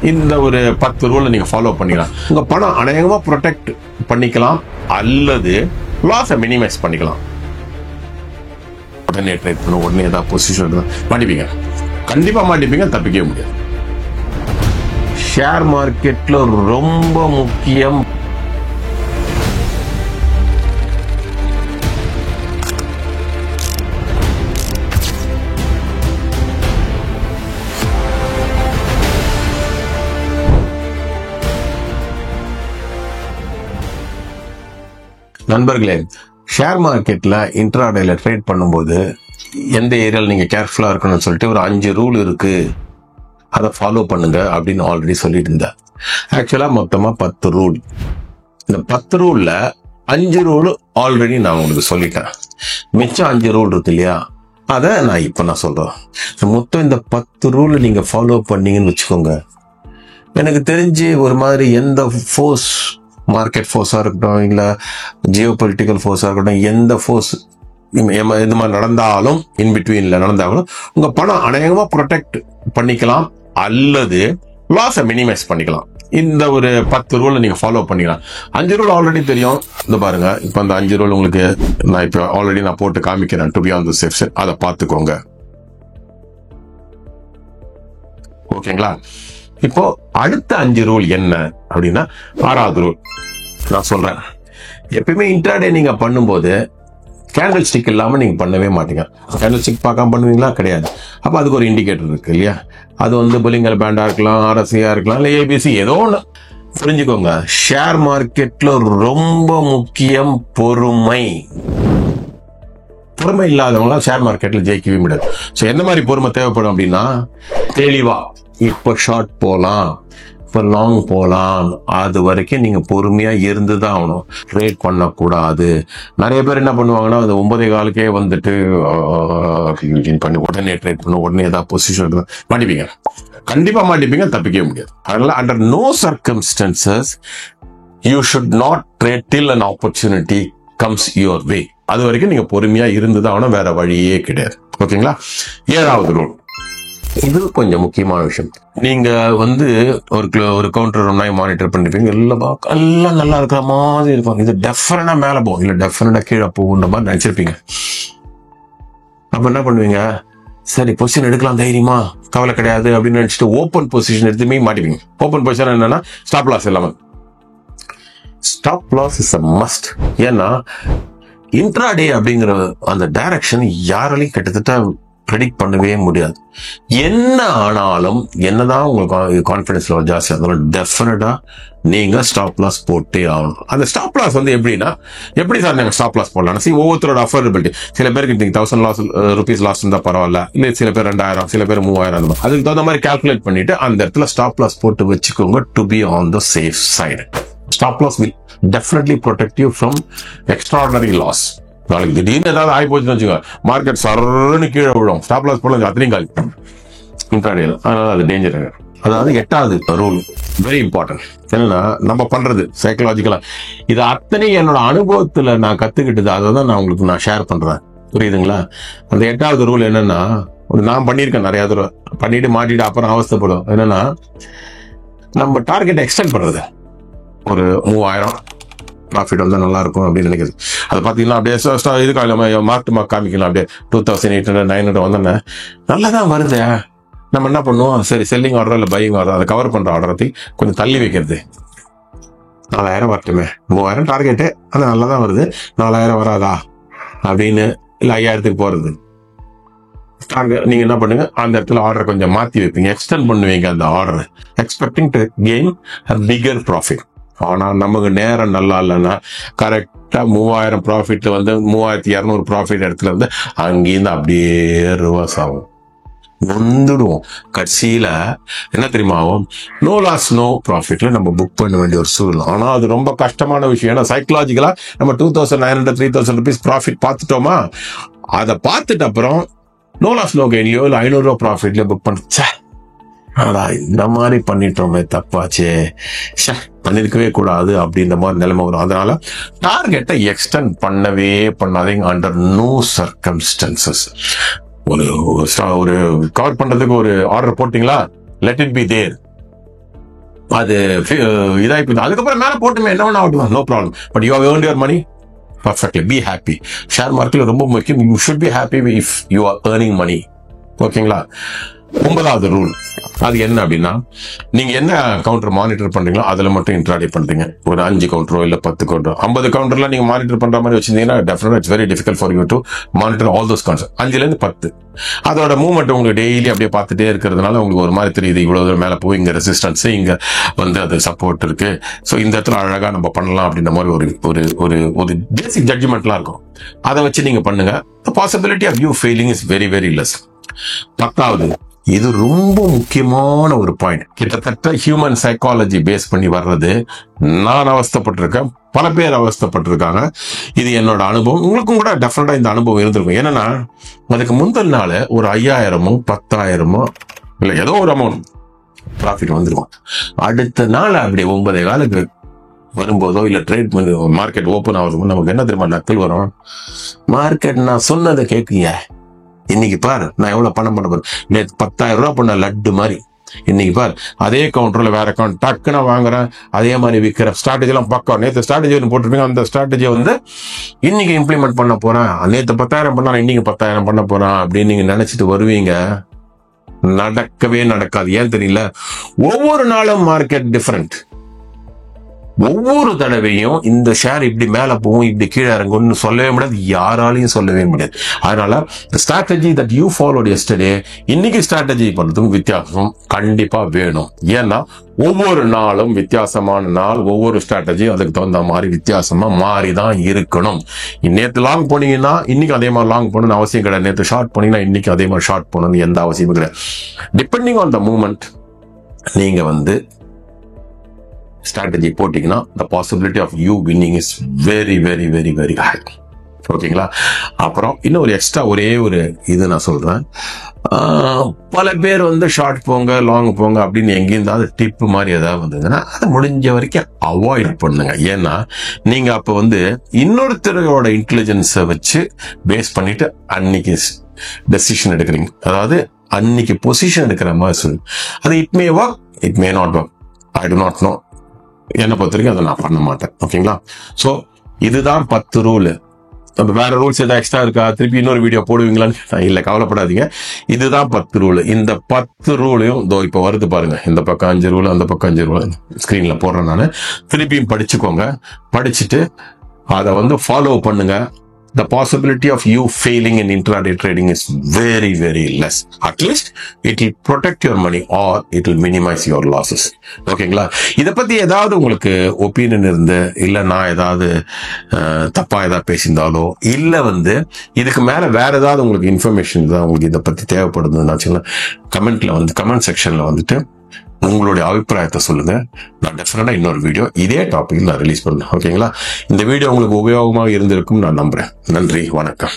இந்த ஒரு 10 ரூலை நீங்க ஃபாலோ பண்ணிக்கலாம். உங்க பணம் அநேகமா ப்ரொடெக்ட் பண்ணிக்கலாம் அல்லது லாஸை மினிமைஸ் பண்ணிக்கலாம். உடனே ட்ரேட் பண்ண உடனே ஏதாவது பொசிஷன் மாட்டிப்பீங்க, கண்டிப்பா மாட்டிப்பீங்க, தப்பிக்கவே முடியாது. ஷேர் மார்க்கெட்ல ரொம்ப முக்கியம் நண்பர்களே, ஷேர் மார்க்கெட்ல இன்ட்ராடேல ட்ரேட் பண்ணும்போது எந்த ஏரியால நீங்க கேர்ஃபுல்லா இருக்கணும்னு சொல்லிட்டு ஒரு 5 ரூல் இருக்கு, அதை ஃபாலோ பண்ணுங்க அப்படின்னு ஆல்ரெடி சொல்லிட்டு இருந்தேன். ஆக்சுவலா மொத்தமா 10 ரூல். இந்த 10 ரூல்ல 5 ரூல் ஆல்ரெடி நான் உங்களுக்கு சொல்லிட்டேன். மிச்சம் 5 ரூல் இருக்கு இல்லையா, அதை நான் இப்ப சொல்றேன். மொத்தம் இந்த 10 ரூல் நீங்க ஃபாலோ பண்ணீங்கன்னு வச்சுக்கோங்க, எனக்கு தெரிஞ்சு ஒரு மாதிரி எந்த ஃபோர்ஸ், மார்க்கெட் ஃபோர்ஸா இருக்கட்டும் இல்ல ஜியோ பொலிட்டிக்கல் ஃபோர்ஸா இருக்கட்டும், எந்த ஃபோர்ஸ் இது மாதிரி நடந்தாலும், இன்பிட்வீன்ல நடந்தாலும் உங்க பணம் அநேகமா ப்ரொடெக்ட் பண்ணிக்கலாம் அல்லது லாஸை மினிமைஸ் பண்ணிக்கலாம். இந்த ஒரு 10 ரூலை நீங்க ஃபாலோ பண்ணிக்கலாம். 5 ரூல் ஆல்ரெடி தெரியும். இந்த பாருங்க, இப்ப அந்த 5 ரூல் உங்களுக்கு நான் இப்ப ஆல்ரெடி நான் போட்டு காமிக்கிறேன். To be on the safe side, அதை பார்த்துக்கோங்க. ஓகேங்களா? இப்போ அடுத்த 5 ரூல் என்ன அப்படின்னா, 6வது ரூல் நான் சொல்றேன். எப்பயுமே இன்ட்ராடே நீங்க பண்ணும்போது கேண்டில் ஸ்டிக் இல்லாம நீங்க பண்ணவே மாட்டீங்க. கேண்டில் ஸ்டிக் பார்க்காம பண்ணுவீங்களா? கிடையாது. அப்ப அதுக்கு ஒரு இண்டிகேட்டர் இருக்கு இல்லையா, அது வந்து புல்லிங்கல் பேண்டா இருக்கலாம், ஆர்எஸ்ஐயா இருக்கலாம், இல்ல ஏபிசி, ஏதோ ஒண்ணு. புரிஞ்சுக்கோங்க, ஷேர் மார்க்கெட்ல ரொம்ப முக்கியம் பொறுமை. பொறுமை இல்லாதவங்களாம் ஷேர் மார்க்கெட்ல ஜெயிக்கவே முடியாது. சோ எந்த மாதிரி பொறுமை தேவைப்படும் அப்படின்னா, தெளிவா இப்ப ஷார்ட் போலாம், இப்ப லாங் போலாம், அது வரைக்கும் நீங்க பொறுமையா இருந்துதான் ஆகணும். ட்ரேட் பண்ணக்கூடாது. நிறைய பேர் என்ன பண்ணுவாங்கன்னா, அந்த 9:15 வந்துட்டு பண்ணி உடனே ட்ரேட் பண்ண உடனே ஏதாவது பொசிஷன் மாட்டிப்பீங்க, கண்டிப்பா மாட்டிப்பீங்க, தப்பிக்கவே முடியாது. அதனால under no circumstances you should not trade till an opportunity comes your way. அது வரைக்கும் நீங்க பொறுமையா இருந்துதான் ஆகணும், வேற வழியே கிடையாது. ஓகேங்களா? 7வது ரூல், இது கொஞ்சம் முக்கியமான விஷயம். நீங்க வந்து ஒரு கவுண்டர் மானிட்டர் பண்ணிருப்பீங்க, எல்லாம் நல்லா இருக்கிற மாதிரி இருக்கும். இது டெஃபினட்டா மேல போகும், இல்ல டெஃபினட்டா கீழே போகுன்ற மாதிரி நினைச்சிருப்பீங்க. அப்ப என்ன பண்ணுவீங்க, சரி பொசிஷன் எடுக்கலாம் தைரியமா, கவலை கிடையாது அப்படின்னு நினைச்சிட்டு ஓப்பன் பொசிஷன் எடுத்துமே மாட்டிப்பீங்க. ஓப்பன் பொசிஷன் என்னன்னா ஸ்டாப் லாஸ் இல்லாம. Stop loss is a must. ஏன்னா இன்ட்ராடே அப்படிங்கிற அந்த டைரக்ஷன் யாராலையும் கிட்டத்தட்ட ப்ரெடிக்ட் பண்ணவே முடியாது. என்ன ஆனாலும், என்னதான் உங்களுக்கு கான்பிடன்ஸ் லெவல் ஜாஸ்தியா இருந்தாலும் டெஃபினட்டா நீங்க ஸ்டாப் லாஸ் போட்டே ஆகணும். அந்த ஸ்டாப் லாஸ் வந்து எப்படின்னா, எப்படி சார் நாங்க ஸ்டாப் லாஸ் போடலாம்? ஒவ்வொருத்தரோட அஃபோர்டபிலிட்டி. சில பேருக்கு நீங்க 1000 rupees லாஸ் இருந்தா பரவாயில்ல, இல்ல சில பேர் 2000, சில பேர் 3000, அதுக்கு தகுந்த மாதிரி கால்குலேட் பண்ணிட்டு அந்த இடத்துல ஸ்டாப் லாஸ் போட்டு வச்சுக்கோங்க, to be on the safe side. Stop loss will definitely protect you from extraordinary loss. நாளைக்கு திடீர்னு ஏதாவது ஆகி போச்சுன்னு வச்சுக்கோங்க, மார்க்கெட் சரன்னு கீழே விழும், ஸ்டாப் லாஸ் போல அத்தனையும் காலி இன்ட்ராடேல. அதனால அது டேஞ்சர். அதாவது 8வது ரூல் வெரி இம்பார்ட்டன்ட். என்னன்னா, நம்ம பண்றது சைக்கலாஜிக்கலா இது அத்தனை என்னோட அனுபவத்துல நான் கத்துக்கிட்டது, அதை தான் நான் ஷேர் பண்றேன். புரியுதுங்களா? அந்த 8வது ரூல் என்னன்னா, நான் பண்ணியிருக்கேன் நிறைய தடவை, பண்ணிட்டு மாட்டிட்டு அப்புறம் அவஸ்தைப்படும். என்னன்னா, நம்ம டார்கெட் எக்ஸ்டெண்ட் பண்றது. ஒரு 3000 ப்ராஃபிட் வந்தா நல்லா இருக்கும் அப்படின்னு நினைக்கிறது. அதை பார்த்தீங்கன்னா அப்படியே இதுக்காக நம்ம மார்க் காமிக்கலாம். அப்படியே 2800 900 வந்தோன்னே நல்லா தான் வருது. நம்ம என்ன பண்ணுவோம், சரி செல்லிங் ஆர்டர் இல்லை பையிங் ஆர்டர், அதை கவர் பண்ற ஆர்டரை கொஞ்சம் தள்ளி வைக்கிறது. 4000 வரட்டுமே, 3000 டார்கெட்டு, அது நல்லா தான் வருது, 4000 வராதா அப்படின்னு, இல்லை 5000க்கு போறது. டார்கெட் நீங்க என்ன பண்ணுங்க, அந்த இடத்துல ஆர்டர் கொஞ்சம் மாத்தி வைப்பீங்க, எக்ஸ்டெண்ட் பண்ணுவீங்க அந்த order, expecting to gain a bigger profit. ஆனா நமக்கு நேரம் நல்லா இல்லைன்னா கரெக்டா 3000 ப்ராஃபிட்ல வந்து 3200 ப்ராஃபிட் இடத்துல வந்து அங்கேருந்து அப்படியே ரிவர்ஸ் ஆகும், வந்துடுவோம். கடைசியில என்ன தெரியுமா ஆகும், நோ லாஸ் நோ ப்ராஃபிட்ல நம்ம புக் பண்ண வேண்டிய ஒரு சூழ்நிலை. ஆனா அது ரொம்ப கஷ்டமான விஷயம். ஏன்னா சைக்கலாஜிக்கலா நம்ம 2900 3000 rupees ப்ராஃபிட் பார்த்துட்டோமா, அதை பார்த்துட்டு அப்புறம் நோ லாஸ் நோ கெயின்லயோ இல்லை 500 ப்ராஃபிட்ல புக் பண்ண, இந்த மாதிரி பண்ணிட்டோமே, தப்பாச்சே, பண்ணிருக்கவே கூடாது அப்படின்ற மாதிரி நிலைமை வரும். அதனால டார்கெட்டை எக்ஸ்டெண்ட் பண்ணவே பண்ணாதீங்க அண்டர் நோ சர்க்கம்ஸ்டன்சஸ். ஒரு கவர் பண்றதுக்கு ஒரு ஆர்டர் போட்டீங்களா, லெட் இட் பி தேர். அது இதாகி அதுக்கப்புறம் மேல போட்டுமே என்ன வேணா ஆகட்டும், no problem. But you have earned your money perfectly, be happy. Share மார்க்கெட்ல ரொம்ப முக்கியம், you should be happy if you are earning money. ஓகேங்களா? 9வது ரூல் அது என்ன அப்படின்னா, நீங்க என்ன கவுண்டர் மானிட்டர் பண்றீங்களோ அதுல மட்டும் இன்ட்ராடே பண்றீங்க. ஒரு 5 கவுண்டரோ இல்ல 10 கவுண்டரோ 50 கவுண்டர்ல நீங்க மானிட்டர் பண்ற மாதிரி வச்சிருந்தீங்கன்னா definitely it's very difficult for you to monitor all those counters. 5ல இருந்து 10 அதோட மூவ்மெண்ட் உங்களுக்கு டெய்லி அப்படியே பார்த்துட்டே இருக்கிறதுனால உங்களுக்கு ஒரு மாதிரி தெரியுது, இவ்வளவு தூரம் மேல போய் இங்க ரெசிஸ்டன்ஸ், இங்க அது சப்போர்ட் இருக்கு, ஸோ இந்த இடத்துல அழகா நம்ம பண்ணலாம் அப்படின்ற மாதிரி ஒரு ஒரு ஒரு ஒரு பேசிக் ஜட்ஜ்மெண்ட்லாம் இருக்கும். அதை வச்சு நீங்க பண்ணுங்க. the possibility of you failing is very very less. 10வது, இது ரொம்ப முக்கியமான ஒரு பாயிண்ட், கிட்டத்தட்ட ஹியூமன் சைக்காலஜி பேஸ் பண்ணி வர்றது. நான் அவஸ்தைப்பட்டிருக்கேன், பல பேர் அவஸ்தைப்பட்டிருக்காங்க. இது என்னோட அனுபவம், உங்களுக்கும் கூட டெஃபினட்டா இந்த அனுபவம் இருந்திருக்கும். என்னன்னா, அதுக்கு முந்தின நாள் ஒரு 5000மோ 10,000மோ இல்ல ஏதோ ஒரு அமௌண்ட் ப்ராஃபிட் வந்துருக்கும். அடுத்த நாள் அப்படி 9:15 வரும்போதோ இல்ல ட்ரேட் மார்க்கெட் ஓப்பன் ஆகும்போது நமக்கு என்ன தெரியுமா நக்கல் வரும், மார்க்கெட் நான் சொன்னதை கேட்குங்க, இன்னைக்கு பாரு நான் எவ்வளவு பணம் பண்ண போறேன், நேற்று 10,000 ரூபாய் பண்ண லட்டு மாதிரி, இன்னைக்கு பாரு அதே கவுண்டர்ல வேற அக்கௌண்ட் டக்குன்னு வாங்குறேன், அதே மாதிரி விற்கிற ஸ்ட்ராட்டஜி எல்லாம் பக்கம். நேற்று ஸ்ட்ராட்டஜி ஒன்று போட்டிருப்பீங்க, அந்த ஸ்ட்ராட்டஜியை இன்னைக்கு இம்ப்ளிமெண்ட் பண்ண போறேன், நேற்று 10,000 பண்ணா இன்னைக்கு 10,000 பண்ண போறேன் அப்படின்னு நீங்க நினைச்சிட்டு வருவீங்க. நடக்கவே நடக்காது. ஏன் தெரியல, ஒவ்வொரு நாளும் மார்க்கெட் டிஃபரெண்ட். ஒவ்வொரு தடவையும் இந்த ஷேர் இப்படி மேல போகும் இப்படி கீழே இறங்கும்னு சொல்லவே முடியாது, யாராலையும் சொல்லவே முடியாது. அதனால strategy that you followed yesterday, இன்னைக்கு ஸ்ட்ராட்டஜி பண்றதுக்கும் வித்தியாசம் கண்டிப்பா வேணும். ஏன்னா ஒவ்வொரு நாளும் வித்தியாசமான நாள், ஒவ்வொரு ஸ்ட்ராட்டஜி அதுக்கு தகுந்த மாதிரி வித்தியாசமா மாறிதான் இருக்கணும். நேற்று லாங் போனீங்கன்னா இன்னைக்கு அதே மாதிரி லாங் போகணும்னு அவசியம் கிடையாது, நேற்று ஷார்ட் போனீங்கன்னா இன்னைக்கு அதே மாதிரி ஷார்ட் போகணும்னு எந்த அவசியமும் கிடையாது. டிபெண்டிங் ஆன் த மூமெண்ட் நீங்க ஸ்ட்ராட்டஜி போட்டீங்கன்னா the possibility of you winning is very very very very high. ஓகேங்களா? அப்புறம் இன்னும் ஒரு எக்ஸ்ட்ரா ஒரே ஒரு இது நான் சொல்றேன். பல பேர் ஷார்ட் போங்க லாங் போங்க அப்படின்னு எங்கேயிருந்தாவது டிப் மாதிரி ஏதாவது வந்ததுன்னா அதை முடிஞ்ச வரைக்கும் அவாய்ட் பண்ணுங்க. ஏன்னா நீங்க அப்ப இன்னொருத்தரோட இன்டெலிஜென்ஸை வச்சு பேஸ் பண்ணிட்டு அன்னைக்கு டெசிஷன் எடுக்கிறீங்க. அதாவது அன்னைக்கு பொசிஷன் எடுக்கிற மாதிரி அது it may work, it may not work, I do not know. என்னை பொறுத்த வரைக்கும் அதை நான் பண்ண மாட்டேன். ஓகேங்களா? சோ இதுதான் 10 ரூல். வேற ரூல்ஸ் ஏதாவது எக்ஸ்ட்ரா இருக்கா, திருப்பி இன்னொரு வீடியோ போடுவீங்களான்னு இல்ல, கவலைப்படாதீங்க. இதுதான் 10 ரூல். இந்த 10 ரூலையும் இப்ப வருது பாருங்க, இந்த பக்கம் 5 ரூல், அந்த பக்கம் 5 ரூல் ஸ்கிரீன்ல போடுறேன் நானு. திருப்பியும் படிச்சுக்கோங்க. படிச்சுட்டு அதை ஃபாலோ பண்ணுங்க. The possibility of you failing in intraday trading is very very less. At least it will protect your money or it will minimize your losses. ஓகேங்களா? இதை பத்தி ஏதாவது உங்களுக்கு ஒப்பீனியன் இருந்து, இல்ல நான் ஏதாவது தப்பா ஏதாவது பேசியிருந்தாலோ, இல்ல இதுக்கு மேல வேற ஏதாவது உங்களுக்கு இன்ஃபர்மேஷன் தான் உங்களுக்கு இதை பத்தி தேவைப்படுதுன்னு கமெண்ட்ல கமெண்ட் செக்ஷன்ல உங்களுடைய அபிப்பிராயத்தை சொல்லுங்க. நான் டெஃபினட்டா இன்னொரு வீடியோ இதே டாபிக் நான் ரிலீஸ் பண்ணேன். ஓகேங்களா? இந்த வீடியோ உங்களுக்கு உபயோகமாக இருந்திருக்கும் நான் நம்புறேன். நன்றி, வணக்கம்.